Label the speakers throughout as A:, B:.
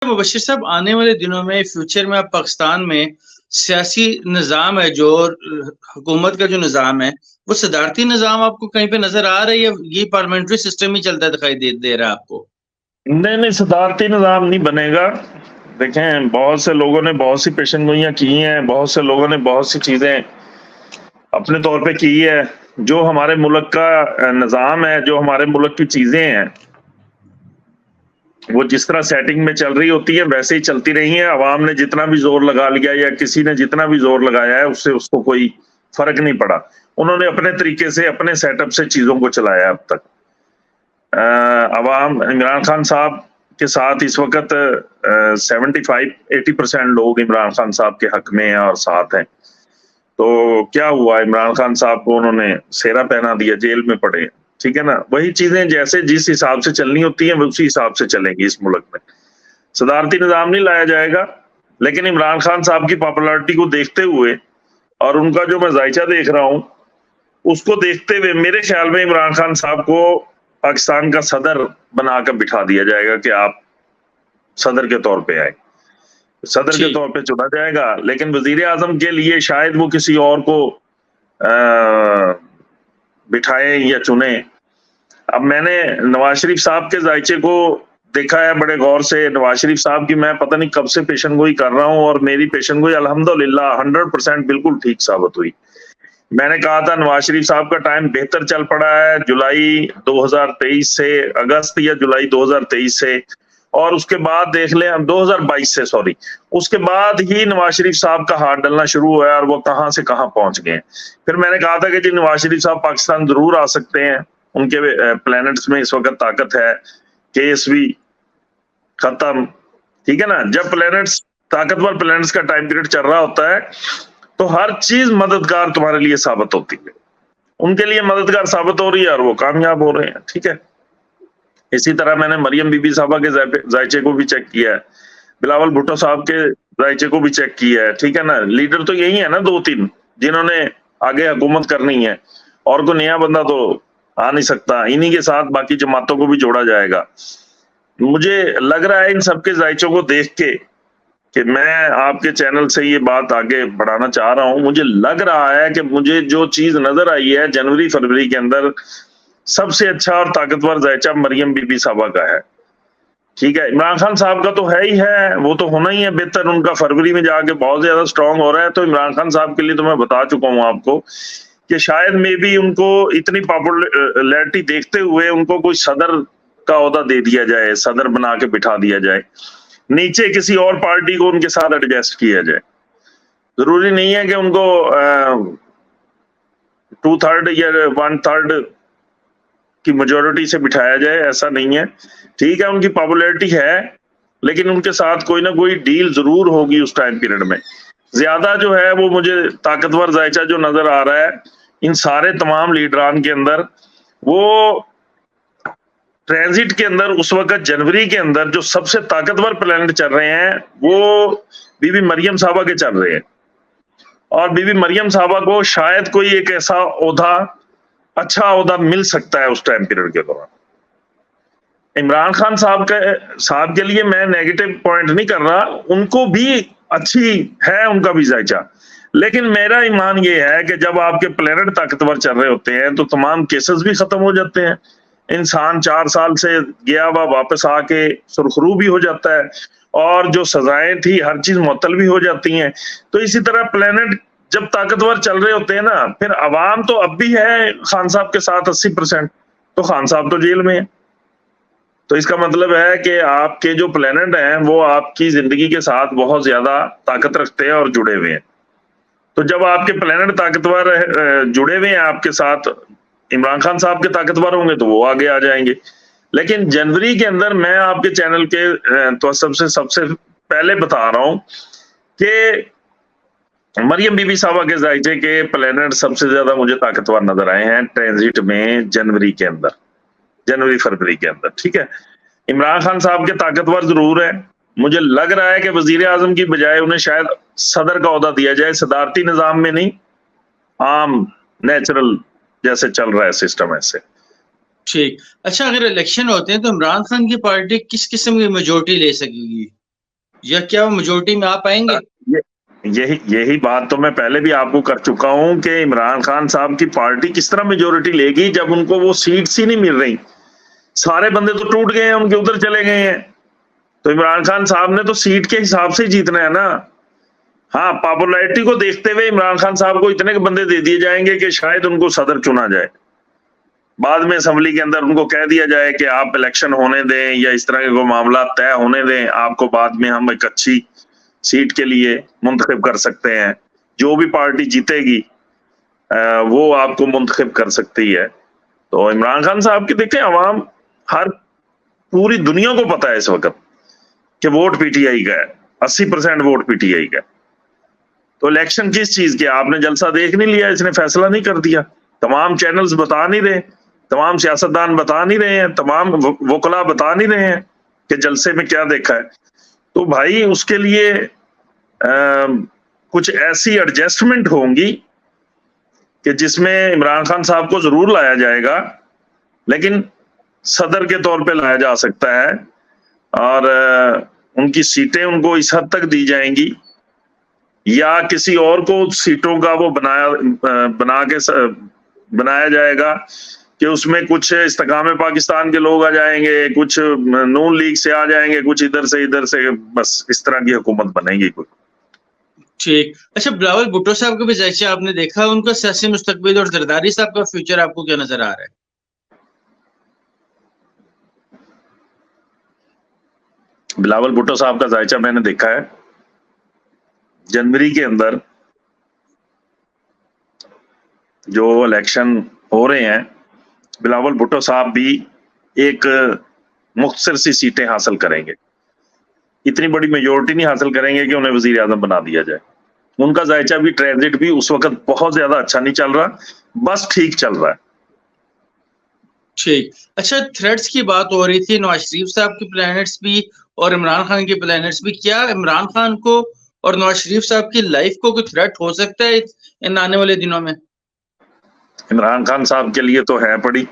A: مبشر صاحب، آنے والے دنوں میں فیوچر میں اب پاکستان میں سیاسی نظام ہے جو حکومت کا جو نظام ہے وہ صدارتی نظام آپ کو کہیں پہ نظر آ رہا ہے یا یہ پارلیمنٹری سسٹم ہی چلتا دکھائی دے رہا ہے آپ کو؟
B: نہیں، صدارتی نظام نہیں بنے گا. دیکھیں، بہت سے لوگوں نے بہت سی پیشن گوئیاں کی ہیں، بہت سے لوگوں نے بہت سی چیزیں اپنے طور پہ کی ہے. جو ہمارے ملک کا نظام ہے، جو ہمارے ملک کی چیزیں ہیں، وہ جس طرح سیٹنگ میں چل رہی ہوتی ہے ویسے ہی چلتی رہی ہیں. عوام نے جتنا بھی زور لگا لیا یا کسی نے جتنا بھی زور لگایا ہے اس سے اس کو کوئی فرق نہیں پڑا. انہوں نے اپنے طریقے سے اپنے سیٹ اپ سے چیزوں کو چلایا اب تک. عوام عمران خان صاحب کے ساتھ اس وقت 75-80% لوگ عمران خان صاحب کے حق میں ہیں اور ساتھ ہیں. تو کیا ہوا؟ عمران خان صاحب کو انہوں نے سیرا پہنا دیا، جیل میں پڑے. ٹھیک ہے نا؟ وہی چیزیں جیسے جس حساب سے چلنی ہوتی ہیں اسی حساب سے چلیں گی. اس ملک میں صدارتی نظام نہیں لایا جائے گا، لیکن عمران خان صاحب کی پاپولرٹی کو دیکھتے ہوئے اور ان کا جو میں ذائچہ دیکھ رہا ہوں اس کو دیکھتے ہوئے میرے خیال میں عمران خان صاحب کو پاکستان کا صدر بنا کر بٹھا دیا جائے گا کہ آپ صدر کے طور پہ آئے. صدر کے طور پہ چنا جائے گا، لیکن وزیر اعظم کے لیے شاید وہ کسی اور کو بٹھائیں یا چنیں. اب میں نے نواز شریف صاحب کے ذائچے کو دیکھا ہے بڑے غور سے. نواز شریف صاحب کی میں پتہ نہیں کب سے پیشن گوئی کر رہا ہوں اور میری پیشن گوئی الحمدللہ 100% بالکل ٹھیک ثابت ہوئی. میں نے کہا تھا نواز شریف صاحب کا ٹائم بہتر چل پڑا ہے جولائی 2023 سے، اگست یا جولائی 2023 سے، اور اس کے بعد دیکھ لیں ہم 2022 سے، سوری، اس کے بعد ہی نواز شریف صاحب کا ہاتھ ڈلنا شروع ہوا ہے اور وہ کہاں سے کہاں پہنچ گئے. پھر میں نے کہا تھا کہ جی نواز شریف صاحب پاکستان ضرور آ سکتے ہیں، ان کے پلانٹس میں اس وقت طاقت ہے. کیس بھی ختم، ٹھیک ہے نا؟ جب پلانٹس طاقتور پلانٹس کا ٹائم پیریڈ چل رہا ہوتا ہے تو ہر چیز مددگار تمہارے لیے ثابت ہوتی ہے. ان کے لیے مددگار ثابت ہو رہی ہے اور وہ کامیاب ہو رہے ہیں. ٹھیک ہے. اسی طرح میں نے مریم بی بی صاحبہ کے ذائچے کو بھی چیک کیا ہے، بلاول بھٹو صاحب کے ذائچے کو بھی چیک کیا ہے. ٹھیک ہے نا؟ لیڈر تو یہی ہے نا، 2-3 جنہوں نے آگے حکومت کرنی ہے، اور کوئی نیا بندہ تو آ نہیں سکتا. انہی کے ساتھ باقی جماعتوں کو بھی جوڑا جائے گا. مجھے لگ رہا ہے ان سب کے ذائچوں کو دیکھ کے کہ میں آپ کے چینل سے یہ بات آگے بڑھانا چاہ رہا ہوں، مجھے لگ رہا ہے کہ مجھے جو چیز نظر آئی ہے جنوری فروری کے اندر سب سے اچھا اور طاقتور ذائچہ مریم بی بی صاحبہ کا ہے. ٹھیک ہے. عمران خان صاحب کا تو ہے ہی ہے، وہ تو ہونا ہی ہے بہتر. ان کا فروری میں جا کے بہت زیادہ سٹرونگ ہو رہا ہے. تو عمران خان صاحب کے لیے تو میں بتا چکا ہوں آپ کو کہ شاید میں بھی ان کو اتنی پاپولرٹی دیکھتے ہوئے ان کو کوئی صدر کا عہدہ دے دیا جائے، صدر بنا کے بٹھا دیا جائے، نیچے کسی اور پارٹی کو ان کے ساتھ ایڈجسٹ کیا جائے. ضروری نہیں ہے کہ ان کو 2/3 یا 1/3 کی میجورٹی سے بٹھایا جائے، ایسا نہیں ہے. ٹھیک ہے، ان کی پاپولرٹی ہے، لیکن ان کے ساتھ کوئی نہ کوئی ڈیل ضرور ہوگی اس ٹائم پیریڈ میں. زیادہ جو ہے وہ مجھے طاقتور ذائچہ جو نظر آ رہا ہے ان سارے تمام لیڈران کے اندر، وہ ٹرانزٹ کے اندر اس وقت جنوری کے اندر جو سب سے طاقتور پلانٹ چل رہے ہیں وہ بی بی مریم صاحبہ کے چل رہے ہیں. اور بی بی مریم صاحبہ کو شاید کوئی ایک ایسا عہدہ، اچھا عہدہ مل سکتا ہے اس ٹائم پیریڈ کے دوران. عمران خان صاحب کے لیے میں نیگیٹو پوائنٹ نہیں کر رہا، ان کو بھی اچھی ہے ان کا بھی ذائچہ، لیکن میرا ایمان یہ ہے کہ جب آپ کے پلانٹ طاقتور چل رہے ہوتے ہیں تو تمام کیسز بھی ختم ہو جاتے ہیں. انسان 4 سال سے گیا ہوا واپس آ کے سرخرو بھی ہو جاتا ہے، اور جو سزائیں تھی ہر چیز معطل بھی ہو جاتی ہیں. تو اسی طرح پلانٹ جب طاقتور چل رہے ہوتے ہیں نا، پھر عوام تو اب بھی ہے خان صاحب کے ساتھ 80%، تو خان صاحب تو جیل میں ہیں. تو اس کا مطلب ہے کہ آپ کے جو پلانٹ ہیں وہ آپ کی زندگی کے ساتھ بہت زیادہ طاقت رکھتے ہیں اور جڑے ہوئے ہیں. تو جب آپ کے پلانٹ طاقتور جڑے ہوئے ہیں آپ کے ساتھ، عمران خان صاحب کے طاقتور ہوں گے تو وہ آگے آ جائیں گے. لیکن جنوری کے اندر میں آپ کے چینل کے تو سب سے پہلے بتا رہا ہوں کہ مریم بی بی صاحبہ کے ذائچے کے پلانٹ سب سے زیادہ مجھے طاقتور نظر آئے ہیں ٹرانزٹ میں جنوری کے اندر، جنوری فروری کے اندر. ٹھیک ہے. عمران خان صاحب کے طاقتور ضرور ہے. مجھے لگ رہا ہے کہ وزیر اعظم کی بجائے انہیں شاید صدر کا عہدہ دیا جائے، صدارتی نظام میں نہیں، عام نیچرل جیسے چل رہا ہے سسٹم ایسے.
A: ٹھیک. اچھا، اگر الیکشن ہوتے ہیں تو عمران خان کی پارٹی کس قسم کی میجورٹی لے سکے گی؟ یا کیا وہ میجورٹی میں آ پائیں گے؟
B: یہی بات تو میں پہلے بھی آپ کو کر چکا ہوں کہ عمران خان صاحب کی پارٹی کس طرح میجورٹی لے گی جب ان کو وہ سیٹس ہی نہیں مل رہی. سارے بندے تو ٹوٹ گئے ہیں, ان کے ادھر چلے گئے ہیں. تو عمران خان صاحب نے تو سیٹ کے حساب سے جیتنا ہے نا. ہاں, پاپولیرٹی کو دیکھتے ہوئے عمران خان صاحب کو اتنے بندے دے دیے جائیں گے کہ شاید ان کو صدر چنا جائے. بعد میں اسمبلی کے اندر ان کو کہہ دیا جائے کہ آپ الیکشن ہونے دیں یا اس طرح کے کوئی معاملات طے ہونے دیں, آپ کو بعد میں ہم ایک اچھی سیٹ کے لیے منتخب کر سکتے ہیں. جو بھی پارٹی جیتے گی وہ آپ کو منتخب کر سکتی ہے. تو عمران خان صاحب کی دیکھیں, عوام ہر پوری دنیا کو پتا ہے اس وقت کہ ووٹ پی ٹی آئی کا ہے, 80% ووٹ پی ٹی آئی کا. تو الیکشن کس چیز کے, آپ نے جلسہ دیکھ نہیں لیا, اس نے فیصلہ نہیں کر دیا. تمام چینلز بتا نہیں رہے, تمام سیاستدان بتا نہیں رہے ہیں, تمام وکلا بتا نہیں رہے ہیں کہ جلسے میں کیا دیکھا ہے. تو بھائی اس کے لیے کچھ ایسی ایڈجسٹمنٹ ہوں گی کہ جس میں عمران خان صاحب کو ضرور لایا جائے گا, لیکن صدر کے طور پہ لایا جا سکتا ہے, اور ان کی سیٹیں ان کو اس حد تک دی جائیں گی یا کسی اور کو سیٹوں کا وہ بنایا جائے گا کہ اس میں کچھ استحکام پاکستان کے لوگ آ جائیں گے, کچھ نون لیگ سے آ جائیں گے, کچھ ادھر سے, بس اس طرح کی حکومت بنے گی کوئی.
A: ٹھیک. اچھا, بلاول بھٹو صاحب کا بھی ذائچہ آپ نے دیکھا, ان کا سیاسی مستقبل اور زرداری صاحب کا فیوچر آپ کو کیا نظر آ رہا ہے؟
B: بلاول بھٹو صاحب کا ذائچہ میں نے دیکھا ہے. جنوری کے اندر جو الیکشن ہو رہے ہیں, بلاول بھٹو صاحب بھی ایک مختصر سی سیٹیں حاصل کریں گے. اتنی بڑی میجورٹی نہیں حاصل کریں گے کہ انہیں وزیر اعظم بنا دیا جائے. ان کا ذائچہ بھی ٹرانزٹ بھی اس وقت بہت زیادہ اچھا نہیں چل رہا, بس ٹھیک چل رہا ہے.
A: ٹھیک. اچھا, تھریٹس کی بات ہو رہی تھی, نواز شریف صاحب کی پلانٹس بھی اور عمران خان کی پلانٹس بھی. کیا عمران خان کو اور نواز شریف صاحب کی لائف کو کوئی تھریٹ ہو سکتا ہے ان آنے والے دنوں میں؟
B: عمران خان صاحب کے لیے تو ہے پڑی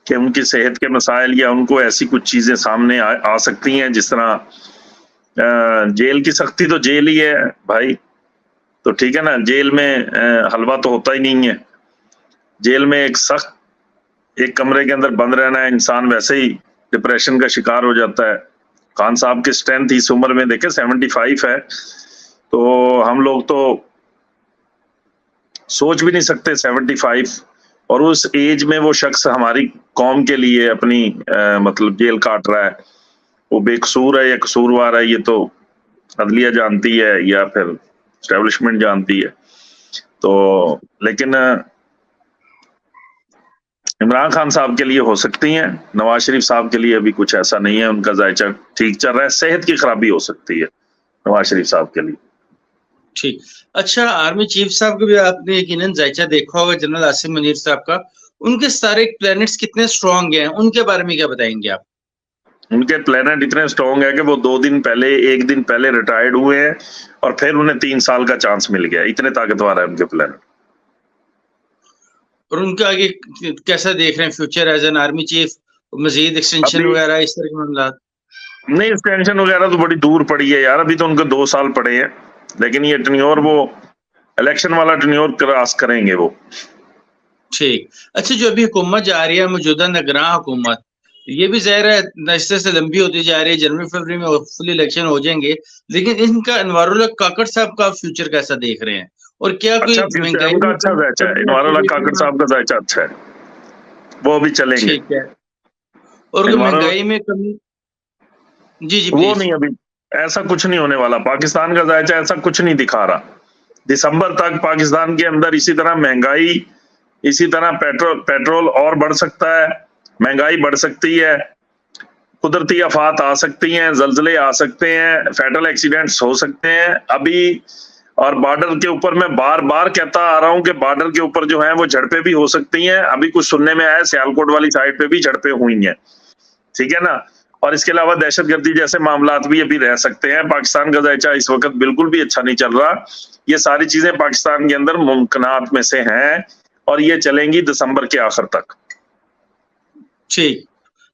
B: کہ ان کی صحت کے مسائل یا ان کو ایسی کچھ چیزیں سامنے آ سکتی ہیں, جس طرح جیل کی سختی تو جیل ہی ہے بھائی. تو ٹھیک ہے نا, جیل میں حلوہ تو ہوتا ہی نہیں ہے. جیل میں ایک کمرے کے اندر بند رہنا ہے, انسان ویسے ہی ڈپریشن کا شکار ہو جاتا ہے. خان صاحب کی اسٹرینتھ اس عمر میں دیکھیں 75 ہے, تو ہم لوگ تو سوچ بھی نہیں سکتے 75, اور اس ایج میں وہ شخص ہماری قوم کے لیے اپنی مطلب جیل کاٹ رہا ہے. وہ بے قصور ہے یا قصوروار ہے, یہ تو عدلیہ جانتی ہے یا پھر اسٹیبلشمنٹ جانتی ہے. تو لیکن عمران خان صاحب کے لیے ہو سکتی ہیں, نواز شریف صاحب کے لیے ابھی کچھ ایسا نہیں ہے. ان کا ذائچہ ٹھیک چل رہا ہے, صحت کی خرابی ہو سکتی ہے نواز شریف صاحب کے لیے.
A: ٹھیک. اچھا, آرمی چیف صاحب کا بھی آپ نے یقیناً ذائچہ دیکھا ہوگا, جنرل عاصم منیر صاحب کا. ان کے سارے پلانٹس کتنے اسٹرانگ ہیں, ان کے بارے میں کیا بتائیں گے آپ؟
B: ان کے پلانٹ اتنے اسٹرانگ ہے کہ وہ 1 دن پہلے ریٹائرڈ ہوئے ہیں, اور پھر انہیں 3 سال کا چانس مل گیا. اتنے طاقتور ہے ان کے پلانٹ.
A: اور ان کا آگے کیسا دیکھ رہے ہیں future as an army chief? مزید ایکسٹینشن وغیرہ اس طرح کے معاملات؟
B: نہیں, ایکسٹینشن وغیرہ تو بڑی دور پڑی ہے یار, ابھی تو ان کے 2 سال پڑے ہیں, لیکن یہ ٹنیور وہ الیکشن والا ٹنیور کراس کریں گے وہ.
A: ٹھیک. اچھا, جو ابھی حکومت جا رہی ہے موجودہ نگراں حکومت, یہ بھی ظاہر ہے نشست سے لمبی ہوتی جا رہی ہے. جنوری فروری میں فلی الیکشن ہو جائیں گے, لیکن ان کا انوار اللہ کاکڑ صاحب کا فیوچر کیسا دیکھ رہے ہیں؟ اور کیا کوئی مہنگائی
B: کا اچھا ذائچہ ہے, انوار اللہ کاکڑ صاحب کا ذائچہ اچھا ہے, وہ بھی چلیں گے.
A: ٹھیک ہے. اور مہنگائی میں کمی؟ جی
B: وہ نہیں, ابھی ایسا کچھ نہیں ہونے والا. پاکستان کا ذائچہ ایسا کچھ نہیں دکھا رہا. دسمبر تک پاکستان کے اندر اسی طرح مہنگائی, اسی طرح پیٹرول اور بڑھ سکتا ہے, مہنگائی بڑھ سکتی ہے, قدرتی آفات آ سکتی ہیں, زلزلے آ سکتے ہیں, فیٹل ایکسیڈنٹس ہو سکتے ہیں ابھی. اور بارڈر کے اوپر میں بار بار کہتا آ رہا ہوں کہ بارڈر کے اوپر جو ہیں وہ جھڑپیں بھی ہو سکتی ہیں. ابھی کچھ سننے میں آیا سیالکوٹ والی سائڈ پہ بھی جھڑپیں ہوئی ہیں, ٹھیک ہے نا. اور اس کے علاوہ دہشت گردی جیسے معاملات بھی ابھی رہ سکتے ہیں. پاکستان کا ذائچہ اس وقت بالکل بھی اچھا نہیں چل رہا. یہ ساری چیزیں پاکستان کے اندر ممکنات میں سے ہیں, اور یہ چلیں گی دسمبر کے آخر تک.
A: ٹھیک.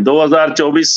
B: 2024